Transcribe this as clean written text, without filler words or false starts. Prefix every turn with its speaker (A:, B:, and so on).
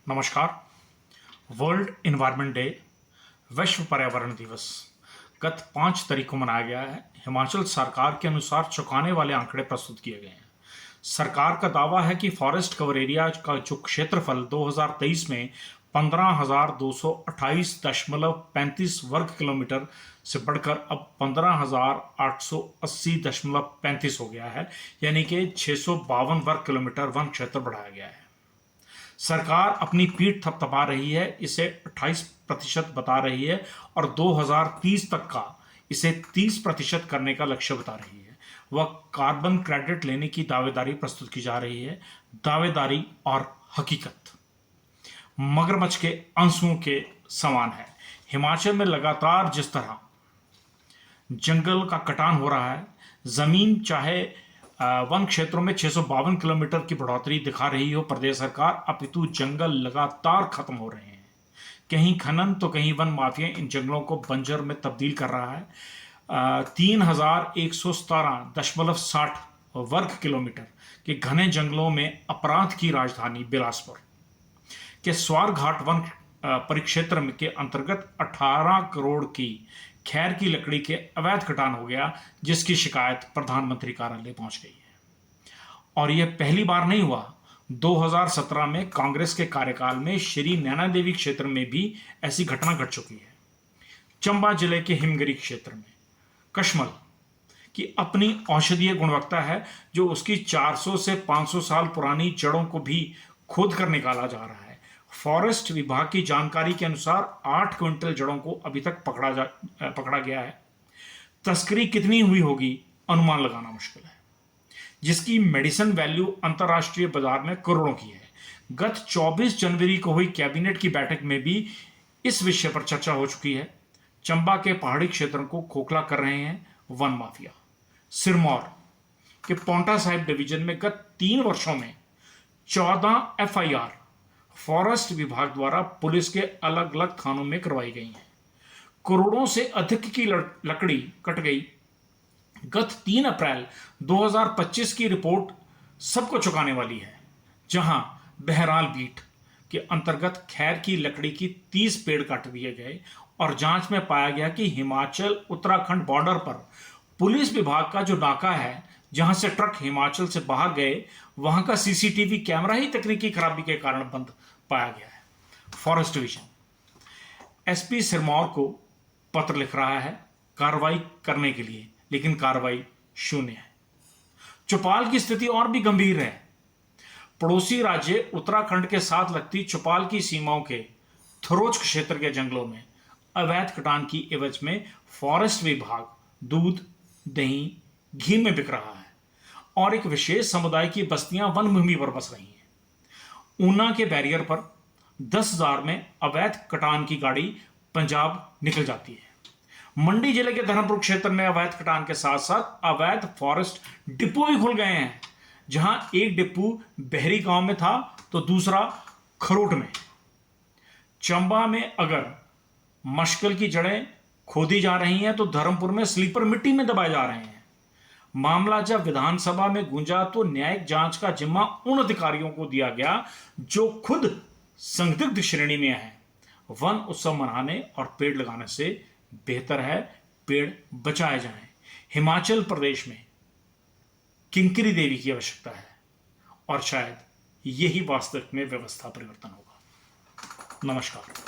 A: नमस्कार। World environment day, विश्व पर्यावरण दिवस गत 5 तारीख को मनाया गया है। हिमाचल सरकार के अनुसार चौंकाने वाले आंकड़े प्रस्तुत किए गए हैं। सरकार का दावा है कि फॉरेस्ट कवर एरिया का जो क्षेत्रफल 2023 में 15,228.35 वर्ग किलोमीटर से बढ़कर अब 15,880.35 हो गया है, यानी कि 652 वर्ग किलोमीटर वन क्षेत्र बढ़ाया गया है। सरकार अपनी पीठ थपथपा रही है, इसे 28% बता रही है और 2030 तक का इसे 30% करने का लक्ष्य बता रही है। वह कार्बन क्रेडिट लेने की दावेदारी प्रस्तुत की जा रही है। दावेदारी और हकीकत मगरमच्छ के आंसुओं के समान है। हिमाचल में लगातार जिस तरह जंगल का कटान हो रहा है, जमीन चाहे वन क्षेत्रों में 652 किलोमीटर की बढ़ोतरी दिखा रही हो प्रदेश सरकार, अपितु जंगल लगातार खत्म हो रहे हैं। कहीं खनन तो कहीं वन माफिया इन जंगलों को बंजर में तब्दील कर रहा है। 3,117.60 वर्ग किलोमीटर के घने जंगलों में अपराध की राजधानी बिलासपुर के स्वारघाट वन परिक्षेत्र के अंतर्गत 18 करोड़ की खैर की लकड़ी के अवैध कटान हो गया, जिसकी शिकायत प्रधानमंत्री कार्यालय पहुंच गई है। और यह पहली बार नहीं हुआ। 2017 में कांग्रेस के कार्यकाल में श्री नैना देवी क्षेत्र में भी ऐसी घटना घट चुकी है। चंबा जिले के हिमगिरी क्षेत्र में कश्मल की अपनी औषधीय गुणवत्ता है, जो उसकी 400 से 500 साल पुरानी जड़ों को भी खोद कर निकाला जा रहा है। फॉरेस्ट विभाग की जानकारी के अनुसार 8 क्विंटल जड़ों को अभी तक पकड़ा गया है। तस्करी कितनी हुई होगी अनुमान लगाना मुश्किल है, जिसकी मेडिसिन वैल्यू अंतर्राष्ट्रीय बाजार में करोड़ों की है। गत 24 जनवरी को हुई कैबिनेट की बैठक में भी इस विषय पर चर्चा हो चुकी है। चंबा के पहाड़ी क्षेत्रों को खोखला कर रहे हैं वन माफिया। सिरमौर के पांवटा साहिब डिवीजन में गत 3 वर्षों में 14 FIR फॉरेस्ट विभाग द्वारा पुलिस के अलग अलग थानों में करवाई गई हैं। करोड़ों से अधिक की लकड़ी कट गई। गत 3 अप्रैल 2025 की रिपोर्ट सबको चौंकाने वाली है, जहां बहराल बीट के अंतर्गत खैर की लकड़ी की 30 पेड़ काट दिए गए और जांच में पाया गया कि हिमाचल उत्तराखंड बॉर्डर पर पुलिस विभाग का जो नाका है, जहां से ट्रक हिमाचल से बाहर गए, वहां का CCTV कैमरा ही तकनीकी खराबी के कारण बंद पाया गया है। फॉरेस्ट डिवीजन SP सिरमौर को पत्र लिख रहा है कार्रवाई करने के लिए, लेकिन कार्रवाई शून्य है। चौपाल की स्थिति और भी गंभीर है। पड़ोसी राज्य उत्तराखंड के साथ लगती चौपाल की सीमाओं के थरोच क्षेत्र के जंगलों में अवैध कटान की एवज में फॉरेस्ट विभाग दूध, दही, घी में बिक रहा है और एक विशेष समुदाय की बस्तियां वन भूमि पर बस रही हैं। ऊना के बैरियर पर 10,000 में अवैध कटान की गाड़ी पंजाब निकल जाती है। मंडी जिले के धर्मपुर क्षेत्र में अवैध कटान के साथ साथ अवैध फॉरेस्ट डिपो भी खुल गए हैं, जहां एक डिपो बहरी गांव में था तो दूसरा खरोट में। चंबा में अगर मशकल की जड़ें खोदी जा रही हैं तो धर्मपुर में स्लीपर मिट्टी में दबाए जा रहे हैं। मामला जब विधानसभा में गूंजा तो न्यायिक जांच का जिम्मा उन अधिकारियों को दिया गया जो खुद संदिग्ध श्रेणी में हैं। वन उत्सव मनाने और पेड़ लगाने से बेहतर है पेड़ बचाए जाएं। हिमाचल प्रदेश में किंकरी देवी की आवश्यकता है और शायद यही वास्तविक में व्यवस्था परिवर्तन होगा। नमस्कार।